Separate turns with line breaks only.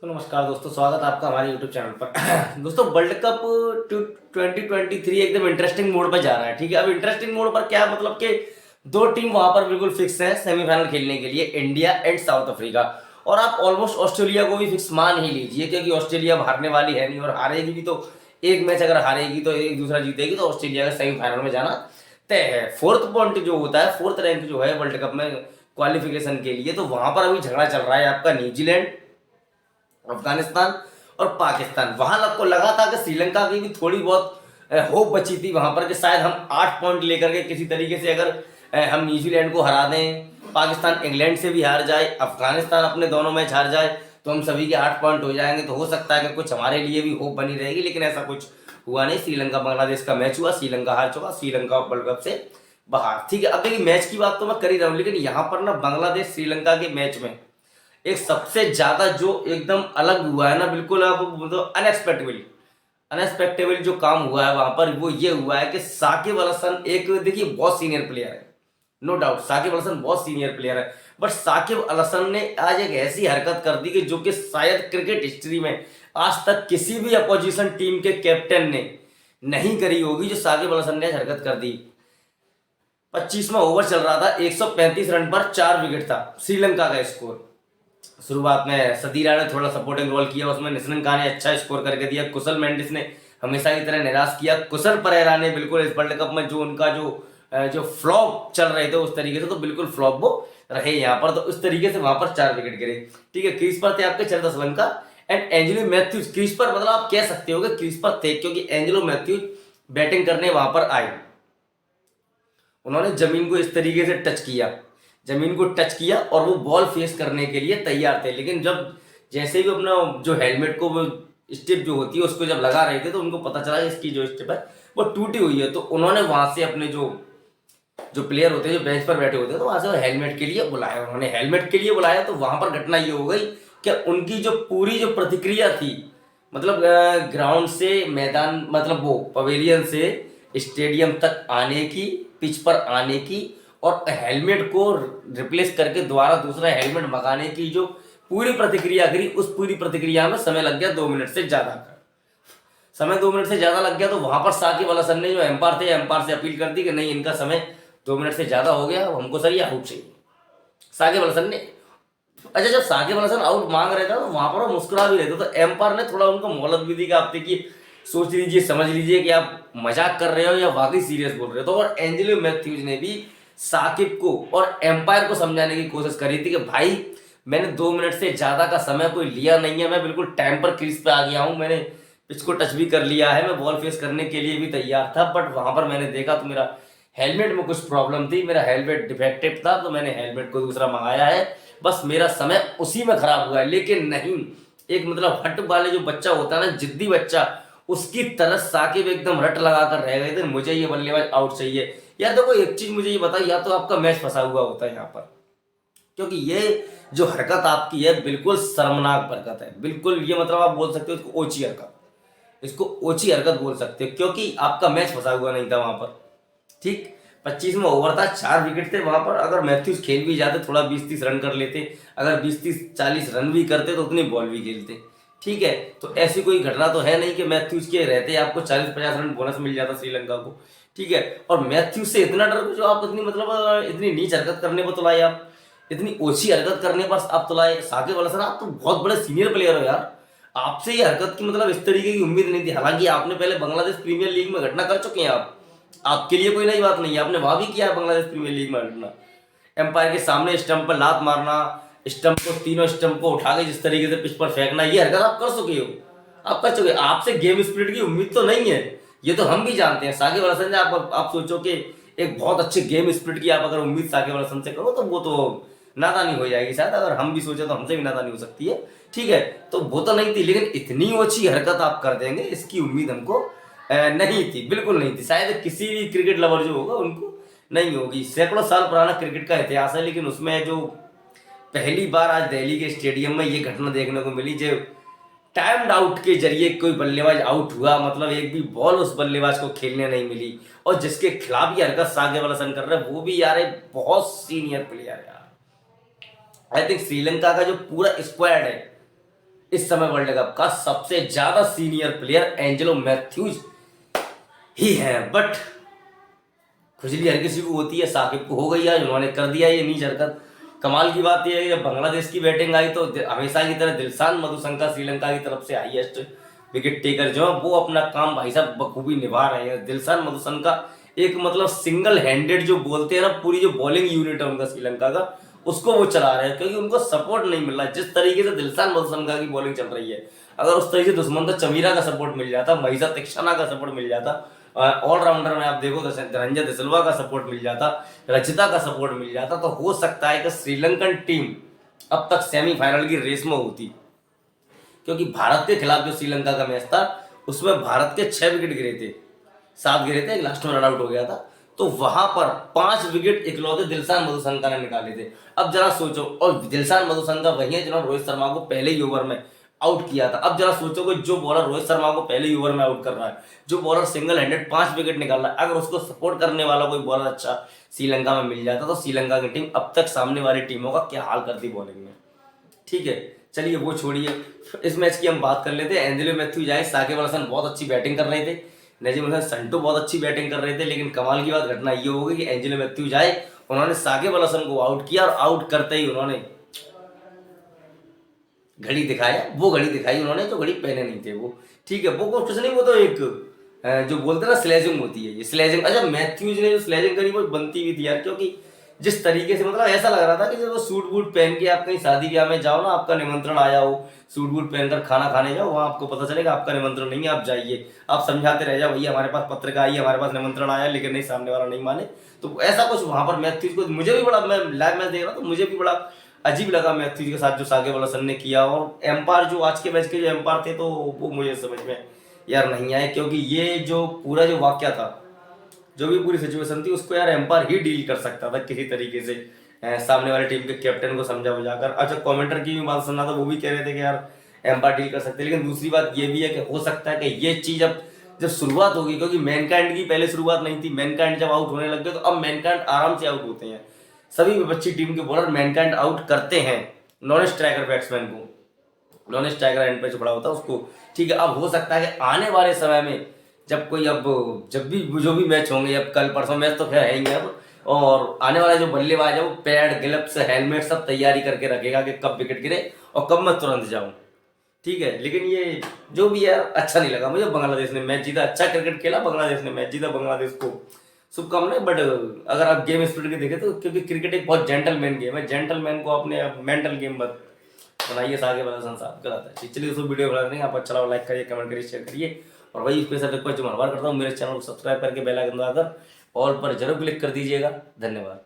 तो नमस्कार दोस्तों, स्वागत है आपका हमारे यूट्यूब चैनल पर। दोस्तों, वर्ल्ड कप 2023 एकदम इंटरेस्टिंग मोड पर जा रहा है। ठीक है, अब इंटरेस्टिंग मोड पर क्या मतलब कि दो टीम वहां पर बिल्कुल फिक्स है सेमीफाइनल खेलने के लिए, इंडिया एंड साउथ अफ्रीका। और आप ऑलमोस्ट ऑस्ट्रेलिया को भी फिक्स मान ही लीजिए, क्योंकि ऑस्ट्रेलिया अब हारने वाली है नहीं, और हारेगी भी तो एक मैच अगर हारेगी तो एक दूसरा जीतेगी तो ऑस्ट्रेलिया का सेमीफाइनल में जाना तय है। फोर्थ पॉइंट जो होता है, फोर्थ रैंक जो है वर्ल्ड कप में क्वालिफिकेशन के लिए, तो वहां पर अभी झगड़ा चल रहा है आपका न्यूजीलैंड, अफगानिस्तान और पाकिस्तान। वहां को लगा था कि श्रीलंका की भी थोड़ी बहुत होप बची थी वहां पर कि शायद हम 8 पॉइंट लेकर के किसी तरीके से अगर हम न्यूजीलैंड को हरा दें, पाकिस्तान इंग्लैंड से भी हार जाए, अफगानिस्तान अपने दोनों मैच हार जाए, तो हम सभी के 8 पॉइंट हो जाएंगे, तो हो सकता है कि कुछ हमारे लिए भी होप बनी रहेगी। लेकिन ऐसा कुछ हुआ नहीं। श्रीलंका बांग्लादेश का मैच हुआ, श्रीलंका हार चुका, श्रीलंका वर्ल्ड कप से बाहर। ठीक है, अब देखिए मैच की बात तो मैं कर ही रहा हूँ, लेकिन यहाँ पर ना बांग्लादेश श्रीलंका के मैच में एक सबसे ज्यादा जो एकदम अलग हुआ है ना, बिल्कुल आप मतलब अनएक्सपेक्टेबल अनएक्सपेक्टेबल जो काम हुआ है वहां पर, वो ये हुआ है कि साकिब अल हसन एक देखिए बहुत सीनियर प्लेयर है, नो डाउट साकिब अल हसन बहुत सीनियर प्लेयर है, बट साकिब अल हसन ने आज एक ऐसी हरकत कर दी कि जो कि शायद क्रिकेट हिस्ट्री में आज तक किसी भी अपोजिशन टीम के कैप्टन ने नहीं करी होगी, जो साकिब अल हसन ने आज हरकत कर दी। 25वां ओवर चल रहा था, 135 रन पर 4 विकेट था श्रीलंका का स्कोर। शुरुआत में सदीरा ने थोड़ा सपोर्टिंग रोल किया, उसमें निशंका ने अच्छा स्कोर करके दिया, कुशल मेंडिस ने हमेशा की तरह निराश किया, कुशल परेरा ने बिल्कुल इस वर्ल्ड कप में जो उनका जो फ्लॉप चल रहे थे उस तरीके से तो बिल्कुल फ्लॉप वो रहे यहाँ पर, तो इस तरीके से वहां पर 4 विकेट गिरे। ठीक है, क्रीज पर थे आपके Charith Sri Lanka and Angelo Mathews crease पर, मतलब आप कह सकते हो कि क्रीज पर थे, क्योंकि एंजेलो मैथ्यूज बैटिंग करने वहां पर आए। उन्होंने जमीन को इस तरीके से टच किया, जमीन को टच किया और वो बॉल फेस करने के लिए तैयार थे, लेकिन जब जैसे भी अपना जो हेलमेट को वो स्टिप जो होती है उसको जब लगा रहे थे, तो उनको पता चला इसकी जो स्टिप है वो टूटी हुई है। तो उन्होंने वहां से अपने जो जो प्लेयर होते हैं, जो बेंच पर बैठे होते हैं, तो वहां से हेलमेट के लिए बुलाया, उन्होंने हेलमेट के लिए बुलाया। तो वहां पर घटना ये हो गई कि उनकी जो पूरी जो प्रतिक्रिया थी, मतलब ग्राउंड से मैदान, मतलब वो पवेलियन से स्टेडियम तक आने की, पिच पर आने की, और हेलमेट को रिप्लेस करके दोबारा दूसरा हेलमेट मंगाने की जो पूरी प्रतिक्रिया करी, उस पूरी प्रतिक्रिया में समय लग गया 2 मिनट से ज्यादा का। समय 2 मिनट से ज्यादा लग गया, तो वहां पर साकिब अल हसन ने जो एम्पायर थे, एम्पायर से अपील कर दी कि नहीं, इनका समय 2 मिनट से ज्यादा हो गया, हमको सर ये आउट चाहिए। साकिब अल हसन ने, अच्छा, जब साकिब अल हसन आउट मांग रहे थे तो वहां पर वो मुस्कुरा भी रहे थे, तो एम्पायर ने थोड़ा उनको मोहलत भी दी कि आप देखिए, सोच लीजिए, समझ लीजिए कि आप मजाक कर रहे हो या वाकई सीरियस बोल रहे हो। तो और एंजेलो मैथ्यूज ने भी साकिब को और एम्पायर को समझाने की कोशिश करी थी कि भाई, मैंने 2 मिनट से ज्यादा का समय कोई लिया नहीं है, मैं बिल्कुल टाइम पर क्रीज पे आ गया हूं, मैंने पिच को टच भी कर लिया है, मैं बॉल फेस करने के लिए भी तैयार था, बट वहां पर मैंने देखा तो मेरा हेलमेट में कुछ प्रॉब्लम थी, मेरा हेलमेट डिफेक्टिव था, तो मैंने हेलमेट को दूसरा मंगाया है, बस मेरा समय उसी में खराब हुआ है। लेकिन नहीं, एक मतलब हट वाले जो बच्चा होता है ना, जिद्दी बच्चा, उसकी तरह साकिब एकदम रट लगा कर रह गए थे, मुझे ये बल्लेबाज आउट चाहिए। या तो कोई एक चीज मुझे ये बताइए, या तो आपका मैच फंसा हुआ होता है यहाँ पर, क्योंकि ये जो हरकत आपकी है बिल्कुल शर्मनाक हरकत है, बिल्कुल ये मतलब आप बोल सकते हो इसको ओछी हरकत, इसको ओछी हरकत बोल सकते हो, क्योंकि आपका मैच फंसा हुआ नहीं था वहां पर। ठीक, 25वां ओवर था, 4 विकेट थे वहां पर, अगर मैथ्यूज खेल भी जाते, थोड़ा 20-30 रन कर लेते, अगर 20-30-40 रन भी करते तो उतनी बॉल भी खेलते। ठीक है, तो ऐसी कोई घटना तो है नहीं कि मैथ्यूज के रहते आपको 40-50 रन बोनस मिल जाता श्रीलंका को। ठीक है, और मैथ्यूज से इतना डर जो आप इतनी मतलब इतनी नीच हरकत करने पर तो लाए, आप इतनी ओछी हरकत करने पर आप तो लाए। साकिब अल हसन, आप तो बहुत बड़े सीनियर प्लेयर हो यार, आपसे ये हरकत की मतलब इस तरीके की उम्मीद नहीं थी। हालांकि आपने पहले बांग्लादेश प्रीमियर लीग में घटना कर चुके हैं, आप, आपके लिए कोई नई बात नहीं है, आपने वहां भी किया है बांग्लादेश प्रीमियर लीग में घटना, एम्पायर के सामने स्टंप पर लात मारना, स्टंप को, तीनों स्टंप को उठा के जिस तरीके से पिच पर फेंकना, ये हरकत आप कर चुके हो, आप कर चुके। आपसे गेम स्पिरिट की उम्मीद तो नहीं है, ये तो हम भी जानते हैं। साकिब अल हसन ने आप सोचो कि एक बहुत अच्छे गेम स्पिरिट की आप अगर उम्मीद साकिब अल हसन से करो, तो वो तो नादानी हो जाएगी शायद, अगर हम भी सोचे तो हमसे भी नादानी हो सकती है। ठीक है, तो वो तो नहीं थी, लेकिन इतनी अच्छी हरकत आप कर देंगे इसकी उम्मीद हमको नहीं थी, बिल्कुल नहीं थी। शायद किसी भी क्रिकेट लवर जो होगा उनको नहीं होगी। सैकड़ों साल पुराना क्रिकेट का इतिहास है, लेकिन उसमें जो पहली बार आज दिल्ली के स्टेडियम में ये घटना देखने को मिली, जो टाइम्ड आउट के जरिए कोई बल्लेबाज आउट हुआ, मतलब एक भी बॉल उस बल्लेबाज को खेलने नहीं मिली, और जिसके खिलाफ ये हरकत साकिब अल हसन कर रहे हैं, वो भी यार एक बहुत सीनियर प्लेयर है यार। आई थिंक श्रीलंका का जो पूरा स्क्वाड है, इस समय वर्ल्ड कप का सबसे ज्यादा सीनियर प्लेयर एंजेलो मैथ्यूज ही है। बट खुजली हर किसी को होती है, साकिब को हो गई है, उन्होंने कर दिया ये नीच हरकत। कमाल की बात यह है कि जब बांग्लादेश की बैटिंग आई तो हमेशा की तरह दिलशान मधुशंका श्रीलंका की तरफ से हाईएस्ट विकेट टेकर जो है वो अपना काम भाई साहब बखूबी निभा रहे हैं। दिलशान मधुशंका एक मतलब सिंगल हैंडेड जो बोलते हैं ना, पूरी जो बॉलिंग यूनिट है उनका श्रीलंका का, उसको वो चला रहे हैं, क्योंकि उनको सपोर्ट नहीं मिल रहा। जिस तरीके से दिलशान मधुशंका की बॉलिंग चल रही है, अगर उस तरीके से दुश्मन चमीरा का सपोर्ट मिल जाता, महिषा तीक्षणा का सपोर्ट मिल जाता, ऑलराउंडर में आप देखो धनंजय दिसलवा का सपोर्ट मिल जाता, रचिता का सपोर्ट मिल जाता, तो हो सकता है कि श्रीलंकन टीम अब तक सेमीफाइनल की रेस में होती। क्योंकि भारत के खिलाफ जो श्रीलंका का मैच था उसमें भारत के 6 विकेट गिरे थे, 7 गिरे थे, लास्ट में रन आउट हो गया था, तो वहां पर 5 विकेट इकलौते दिलशान मधुशंका ने निकाले थे। अब जरा सोचो, और दिलशान मधुशंका वही है जिन्होंने रोहित शर्मा को पहले ही ओवर में आउट किया था। अब जरा सोचो कि जो बॉलर रोहित शर्मा को पहले ही ओवर में आउट कर रहा है, जो बॉलर सिंगल हैंडेड 5 विकेट निकाल रहा है, अगर उसको सपोर्ट करने वाला कोई बॉलर अच्छा श्रीलंका में मिल जाता तो श्रीलंका की टीम अब तक सामने वाली टीमों का क्या हाल करती बॉलिंग में। ठीक है, चलिए वो छोड़िए, इस मैच की हम बात कर लेते हैं। एंजेलो मैथ्यूज आए, साकिब अल हसन बहुत अच्छी बैटिंग कर रहे थे, नजीम अल हसन संटो बहुत अच्छी बैटिंग कर रहे थे, लेकिन कमाल की बात घटना ये हो गई कि एंजेलो मैथ्यूज आए, उन्होंने साकिब अल हसन को आउट किया, और आउट करते ही उन्होंने घड़ी दिखाया, वो घड़ी दिखाई उन्होंने जो घड़ी पहने नहीं थे वो। ठीक है, वो कुछ नहीं, वो तो एक जो बोलते हैं ना स्लेजिंग होती है, ये स्लेजिंग। अच्छा, मैथ्यूज ने जो स्लेजिंग करी वो बनती भी थी यार, क्योंकि जिस तरीके से मतलब ऐसा लग रहा था कि जब वो सूट बूट पहन के आप कहीं शादी ब्याह में जाओ ना, आपका निमंत्रण आया हो, सूट बूट पहनकर खाना खाने जाओ, वहाँ आपको पता चलेगा आपका निमंत्रण नहीं है, आप जाइए, आप समझाते रह जाओ भैया हमारे पास पत्रिका आई है, हमारे पास निमंत्रण आया, लेकिन नहीं, सामने वाला नहीं माने। तो ऐसा कुछ वहां पर मैथ्यूज को, मुझे भी बड़ा, मैं लाइव मैच देख रहा था, मुझे भी बड़ा अजीब लगा मैथ्यूज के साथ जो साकिब अल हसन ने किया। और एम्पायर जो आज के मैच के जो एम्पायर थे, तो वो मुझे समझ में यार नहीं आए, क्योंकि ये जो पूरा जो वाक्य था, जो भी पूरी सिचुएशन थी, उसको यार एम्पायर ही डील कर सकता था किसी तरीके से, सामने वाले टीम के कैप्टन को समझा बुझाकर। अच्छा, कमेंटर की भी बात सुनना था, वो भी कह रहे थे कि यार एम्पायर डील कर सकते, लेकिन दूसरी बात ये भी है कि हो सकता है कि ये चीज अब जब शुरुआत होगी, क्योंकि मैनकाइंड की पहले शुरुआत नहीं थी, मैनकाइंड जब आउट होने लग गए तो अब मैनकाइंड आराम से आउट होते हैं, सभी विपक्षी टीम के बॉलर मैनकाइंड आउट करते हैं नॉन स्ट्राइकर बैट्समैन को, नॉन स्ट्राइकर एंड पे जो पड़ा होता है उसको। ठीक है, अब हो सकता है कि आने वाले समय में जब कोई, अब जब भी जो भी मैच होंगे, अब कल परसों मैच तो खैर है ही अब, और आने वाला जो बल्लेबाज है वो पैड, ग्लव्स, हेलमेट सब तैयारी करके रखेगा कि कब विकेट गिरे और कब मैं तुरंत जाऊं। ठीक है, लेकिन ये जो भी है अच्छा नहीं लगा मुझे। बांग्लादेश ने मैच जीता, अच्छा क्रिकेट खेला, बांग्लादेश ने मैच जीता, बांग्लादेश को शुभकामनाएं। बट अगर आप गेम स्पिरिट के देखें तो, क्योंकि क्रिकेट एक बहुत जेंटलमैन गेम है, जेंटलमैन को अपने मेंटल गेम मत बनाइए, आगे वाला संसार गलत है। चलिए दोस्तों, वीडियो बना देंगे, आप अच्छा लगा लाइक करिए, कमेंट करिए, शेयर करिए, और वही स्पेशल रिक्वेस्ट जो हर बार करता हूँ, मेरे चैनल को सब्सक्राइब करके बेल आइकन दबाकर ऑल पर जरूर क्लिक कर दीजिएगा। धन्यवाद।